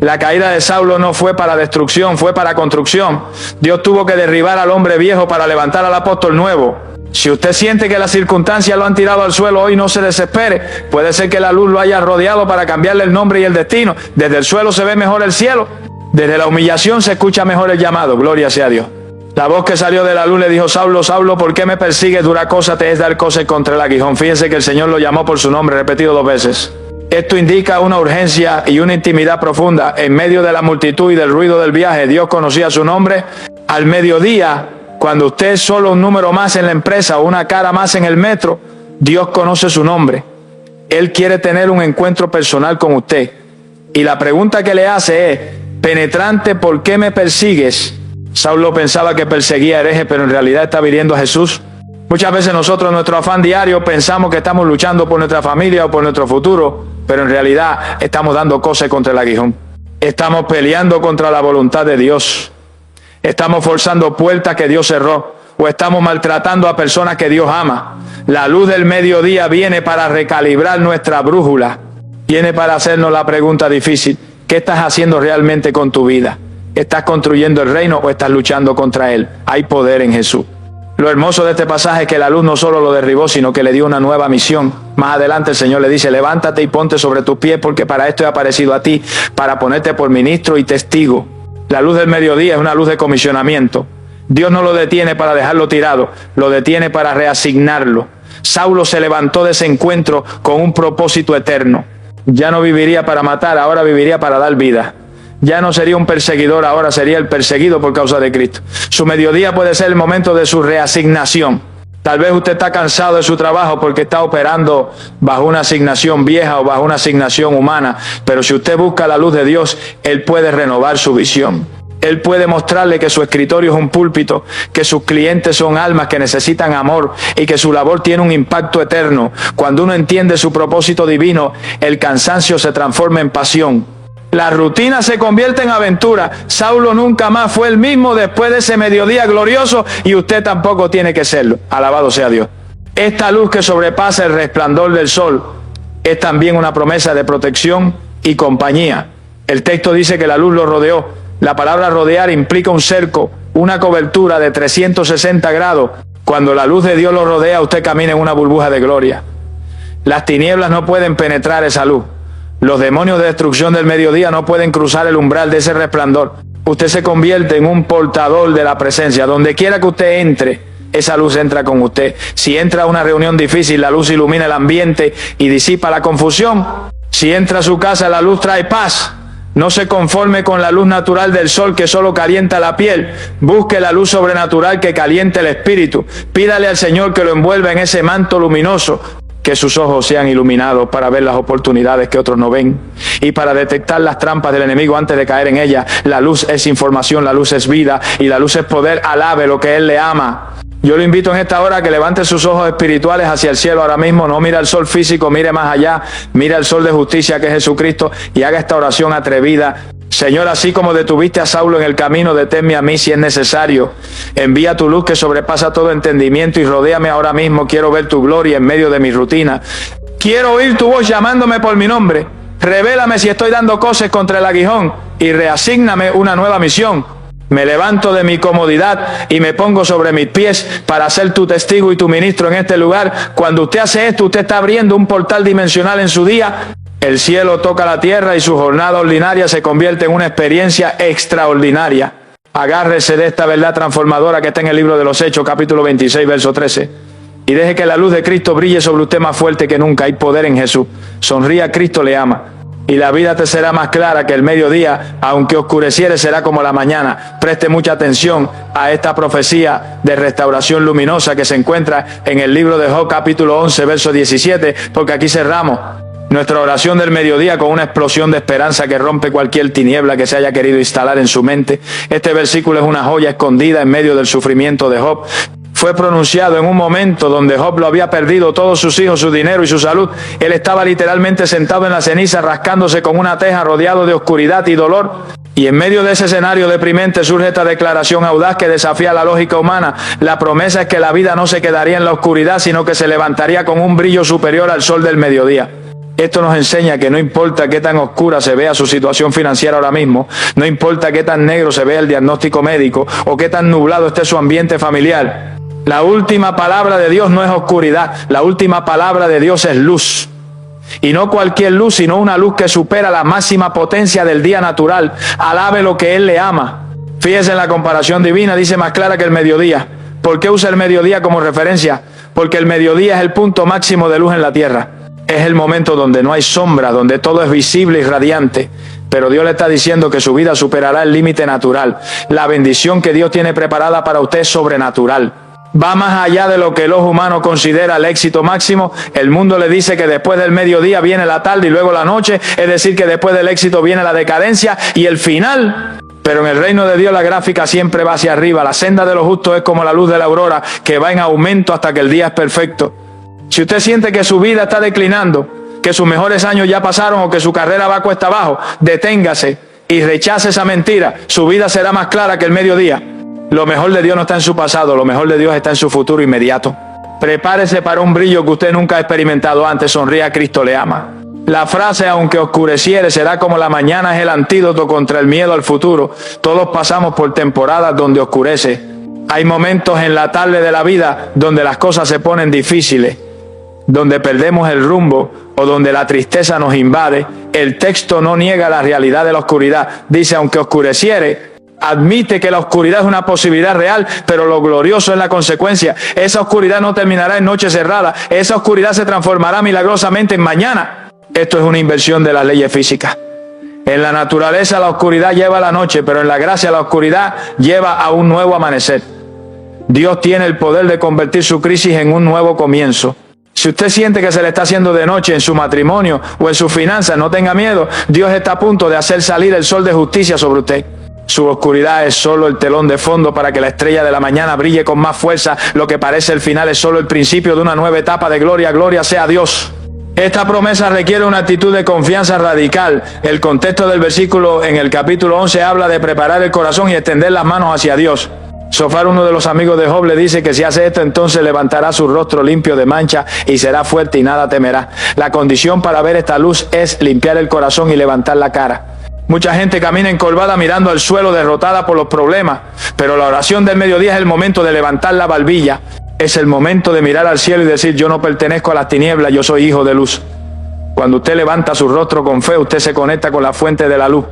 La caída de Saulo no fue para destrucción, fue para construcción. Dios tuvo que derribar al hombre viejo para levantar al apóstol nuevo. Si usted siente que las circunstancias lo han tirado al suelo hoy, no se desespere. Puede ser que la luz lo haya rodeado para cambiarle el nombre y el destino. Desde el suelo se ve mejor el cielo. Desde la humillación se escucha mejor el llamado. Gloria sea a Dios. La voz que salió de la luz le dijo: Saulo, Saulo, ¿por qué me persigues? Dura cosa te es dar cosas contra el aguijón. Fíjense que el Señor lo llamó por su nombre, repetido 2 veces. Esto indica una urgencia y una intimidad profunda. En medio de la multitud y del ruido del viaje, Dios conocía su nombre. Al mediodía, cuando usted es solo un número más en la empresa o una cara más en el metro, Dios conoce su nombre. Él quiere tener un encuentro personal con usted. Y la pregunta que le hace es: penetrante, ¿por qué me persigues? Saulo pensaba que perseguía herejes, pero en realidad está hiriendo a Jesús. Muchas veces nosotros en nuestro afán diario pensamos que estamos luchando por nuestra familia o por nuestro futuro, pero en realidad estamos dando cosas contra el aguijón. Estamos peleando contra la voluntad de Dios. Estamos forzando puertas que Dios cerró, o estamos maltratando a personas que Dios ama. La luz del mediodía viene para recalibrar nuestra brújula. Viene para hacernos la pregunta difícil: ¿qué estás haciendo realmente con tu vida? ¿Estás construyendo el reino o estás luchando contra él? Hay poder en Jesús. Lo hermoso de este pasaje es que la luz no solo lo derribó, sino que le dio una nueva misión. Más adelante el Señor le dice: levántate y ponte sobre tus pies, porque para esto he aparecido a ti, para ponerte por ministro y testigo. La luz del mediodía es una luz de comisionamiento. Dios no lo detiene para dejarlo tirado, lo detiene para reasignarlo. Saulo se levantó de ese encuentro con un propósito eterno. Ya no viviría para matar, ahora viviría para dar vida. Ya no sería un perseguidor, ahora sería el perseguido por causa de Cristo. Su mediodía puede ser el momento de su reasignación. Tal vez usted está cansado de su trabajo porque está operando bajo una asignación vieja o bajo una asignación humana, pero si usted busca la luz de Dios, Él puede renovar su visión. Él puede mostrarle que su escritorio es un púlpito, que sus clientes son almas que necesitan amor y que su labor tiene un impacto eterno. Cuando uno entiende su propósito divino, el cansancio se transforma en pasión. La rutina se convierte en aventura. Saulo nunca más fue el mismo después de ese mediodía glorioso y usted tampoco tiene que serlo. Alabado sea Dios. Esta luz que sobrepasa el resplandor del sol es también una promesa de protección y compañía. El texto dice que la luz lo rodeó. La palabra rodear implica un cerco, una cobertura de 360 grados. Cuando la luz de Dios lo rodea, usted camina en una burbuja de gloria. Las tinieblas no pueden penetrar esa luz. Los demonios de destrucción del mediodía no pueden cruzar el umbral de ese resplandor. Usted se convierte en un portador de la presencia. Donde quiera que usted entre, esa luz entra con usted. Si entra a una reunión difícil, la luz ilumina el ambiente y disipa la confusión. Si entra a su casa, la luz trae paz. No se conforme con la luz natural del sol que solo calienta la piel. Busque la luz sobrenatural que caliente el espíritu. Pídale al Señor que lo envuelva en ese manto luminoso. Que sus ojos sean iluminados para ver las oportunidades que otros no ven y para detectar las trampas del enemigo antes de caer en ellas. La luz es información, la luz es vida y la luz es poder. Alabe lo que Él le ama. Yo lo invito en esta hora a que levante sus ojos espirituales hacia el cielo ahora mismo. No mire al sol físico, mire más allá. Mire al sol de justicia que es Jesucristo y haga esta oración atrevida. Señor, así como detuviste a Saulo en el camino, deténme a mí si es necesario. Envía tu luz que sobrepasa todo entendimiento y rodéame ahora mismo. Quiero ver tu gloria en medio de mi rutina. Quiero oír tu voz llamándome por mi nombre. Revélame si estoy dando cosas contra el aguijón y reasígname una nueva misión. Me levanto de mi comodidad y me pongo sobre mis pies para ser tu testigo y tu ministro en este lugar. Cuando usted hace esto, usted está abriendo un portal dimensional en su día. El cielo toca la tierra y su jornada ordinaria se convierte en una experiencia extraordinaria. Agárrese de esta verdad transformadora que está en el libro de los Hechos, capítulo 26, verso 13. Y deje que la luz de Cristo brille sobre usted más fuerte que nunca. Hay poder en Jesús. Sonría, Cristo le ama. Y la vida te será más clara que el mediodía, aunque oscureciere será como la mañana. Preste mucha atención a esta profecía de restauración luminosa que se encuentra en el libro de Job, capítulo 11, verso 17, porque aquí cerramos nuestra oración del mediodía con una explosión de esperanza que rompe cualquier tiniebla que se haya querido instalar en su mente. Este versículo es una joya escondida en medio del sufrimiento de Job. Fue pronunciado en un momento donde Job lo había perdido todos sus hijos, su dinero y su salud. Él estaba literalmente sentado en la ceniza, rascándose con una teja, rodeado de oscuridad y dolor. Y en medio de ese escenario deprimente surge esta declaración audaz que desafía la lógica humana. La promesa es que la vida no se quedaría en la oscuridad, sino que se levantaría con un brillo superior al sol del mediodía. Esto nos enseña que no importa qué tan oscura se vea su situación financiera ahora mismo, no importa qué tan negro se vea el diagnóstico médico o qué tan nublado esté su ambiente familiar. La última palabra de Dios no es oscuridad, la última palabra de Dios es luz. Y no cualquier luz, sino una luz que supera la máxima potencia del día natural. Alabe lo que Él le ama. Fíjese en la comparación divina, dice más clara que el mediodía. ¿Por qué usa el mediodía como referencia? Porque el mediodía es el punto máximo de luz en la tierra. Es el momento donde no hay sombra, donde todo es visible y radiante. Pero Dios le está diciendo que su vida superará el límite natural. La bendición que Dios tiene preparada para usted es sobrenatural. Va más allá de lo que el ojo humano considera el éxito máximo. El mundo le dice que después del mediodía viene la tarde y luego la noche. Es decir, que después del éxito viene la decadencia y el final. Pero en el reino de Dios la gráfica siempre va hacia arriba. La senda de los justos es como la luz de la aurora, que va en aumento hasta que el día es perfecto. Si usted siente que su vida está declinando, que sus mejores años ya pasaron o que su carrera va cuesta abajo, deténgase y rechace esa mentira. Su vida será más clara que el mediodía. Lo mejor de Dios no está en su pasado, lo mejor de Dios está en su futuro inmediato. Prepárese para un brillo que usted nunca ha experimentado antes. Sonría, Cristo le ama. La frase, aunque oscureciere, será como la mañana, es el antídoto contra el miedo al futuro. Todos pasamos por temporadas donde oscurece. Hay momentos en la tarde de la vida donde las cosas se ponen difíciles, donde perdemos el rumbo o donde la tristeza nos invade. El texto no niega la realidad de la oscuridad. Dice, aunque oscureciere, admite que la oscuridad es una posibilidad real, pero lo glorioso es la consecuencia. Esa oscuridad no terminará en noche cerrada. Esa oscuridad se transformará milagrosamente en mañana. Esto es una inversión de las leyes físicas. En la naturaleza la oscuridad lleva a la noche, pero en la gracia la oscuridad lleva a un nuevo amanecer. Dios tiene el poder de convertir su crisis en un nuevo comienzo. Si usted siente que se le está haciendo de noche en su matrimonio o en sus finanzas, no tenga miedo. Dios está a punto de hacer salir el sol de justicia sobre usted. Su oscuridad es solo el telón de fondo para que la estrella de la mañana brille con más fuerza. Lo que parece el final es solo el principio de una nueva etapa de gloria. Gloria sea a Dios. Esta promesa requiere una actitud de confianza radical. El contexto del versículo en el capítulo 11 habla de preparar el corazón y extender las manos hacia Dios. Zofar, uno de los amigos de Job, le dice que si hace esto, entonces levantará su rostro limpio de mancha y será fuerte y nada temerá. La condición para ver esta luz es limpiar el corazón y levantar la cara. Mucha gente camina encorvada mirando al suelo, derrotada por los problemas, pero la oración del mediodía es el momento de levantar la barbilla. Es el momento de mirar al cielo y decir: yo no pertenezco a las tinieblas, yo soy hijo de luz. Cuando usted levanta su rostro con fe, usted se conecta con la fuente de la luz.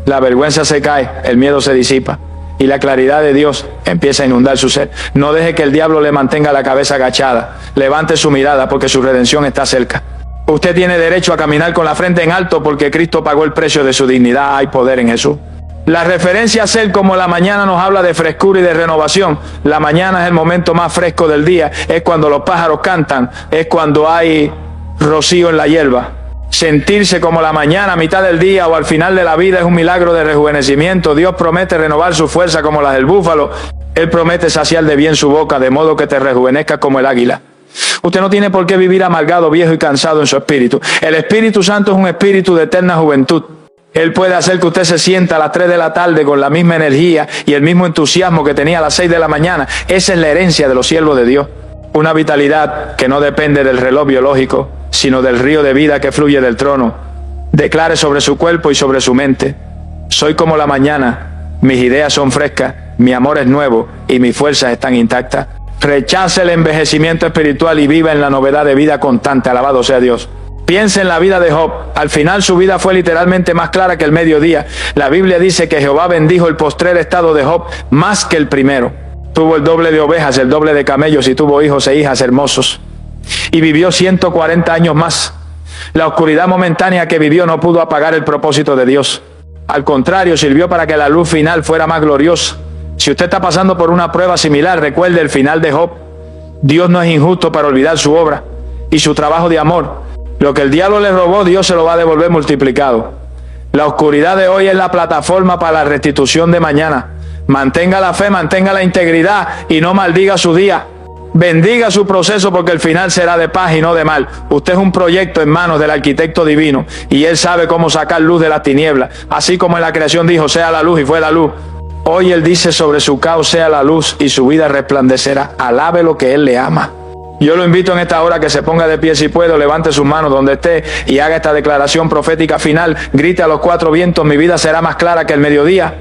La vergüenza se cae, el miedo se disipa y la claridad de Dios empieza a inundar su ser. No deje que el diablo le mantenga la cabeza agachada. Levante su mirada porque su redención está cerca. Usted tiene derecho a caminar con la frente en alto porque Cristo pagó el precio de su dignidad. Hay poder en Jesús. La referencia a ser como la mañana nos habla de frescura y de renovación. La mañana es el momento más fresco del día. Es cuando los pájaros cantan. Es cuando hay rocío en la hierba. Sentirse como la mañana a mitad del día o al final de la vida es un milagro de rejuvenecimiento. Dios promete renovar su fuerza como la del búfalo. Él promete saciar de bien su boca, de modo que te rejuvenezcas como el águila. Usted no tiene por qué vivir amargado, viejo y cansado en su espíritu. El Espíritu Santo es un espíritu de eterna juventud. Él puede hacer que usted se sienta a las 3 de la tarde con la misma energía y el mismo entusiasmo que tenía a las 6 de la mañana. Esa es la herencia de los siervos de Dios. Una vitalidad que no depende del reloj biológico, sino del río de vida que fluye del trono. Declare sobre su cuerpo y sobre su mente: soy como la mañana, mis ideas son frescas, mi amor es nuevo y mis fuerzas están intactas. Rechace el envejecimiento espiritual y viva en la novedad de vida constante. Alabado sea Dios. Piense en la vida de Job. Al final su vida fue literalmente más clara que el mediodía. La Biblia dice que Jehová bendijo el postrer estado de Job más que el primero. Tuvo el doble de ovejas, el doble de camellos y tuvo hijos e hijas hermosos. Y vivió 140 años más. La oscuridad momentánea que vivió no pudo apagar el propósito de Dios. Al contrario, sirvió para que la luz final fuera más gloriosa. Si usted está pasando por una prueba similar, recuerde el final de Job. Dios no es injusto para olvidar su obra y su trabajo de amor. Lo que el diablo le robó, Dios se lo va a devolver multiplicado. La oscuridad de hoy es la plataforma para la restitución de mañana. Mantenga la fe, mantenga la integridad y no maldiga su día. Bendiga su proceso porque el final será de paz y no de mal. Usted es un proyecto en manos del arquitecto divino y Él sabe cómo sacar luz de las tinieblas. Así como en la creación dijo: sea la luz, y fue la luz. Hoy Él dice sobre su caos: sea la luz, y su vida resplandecerá. Alabe lo que Él le ama. Yo lo invito en esta hora que se ponga de pie si puedo, levante sus manos donde esté y haga esta declaración profética final. Grite a los 4 vientos: mi vida será más clara que el mediodía.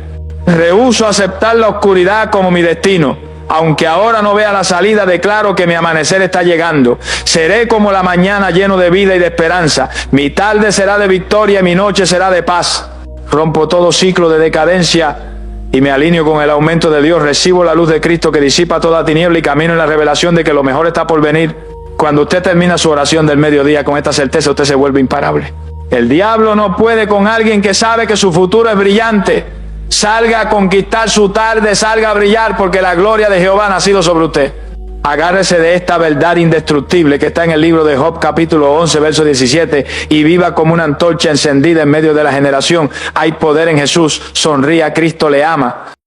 Rehúso aceptar la oscuridad como mi destino. Aunque ahora no vea la salida, declaro que mi amanecer está llegando. Seré como la mañana, lleno de vida y de esperanza. Mi tarde será de victoria y mi noche será de paz. Rompo todo ciclo de decadencia y me alineo con el aumento de Dios. Recibo la luz de Cristo que disipa toda tiniebla y camino en la revelación de que lo mejor está por venir. Cuando usted termina su oración del mediodía con esta certeza, usted se vuelve imparable. El diablo no puede con alguien que sabe que su futuro es brillante. Salga a conquistar su tarde, salga a brillar, porque la gloria de Jehová ha nacido sobre usted. Agárrese de esta verdad indestructible que está en el libro de Job, capítulo 11, verso 17, y viva como una antorcha encendida en medio de la generación. Hay poder en Jesús. Sonría, Cristo le ama.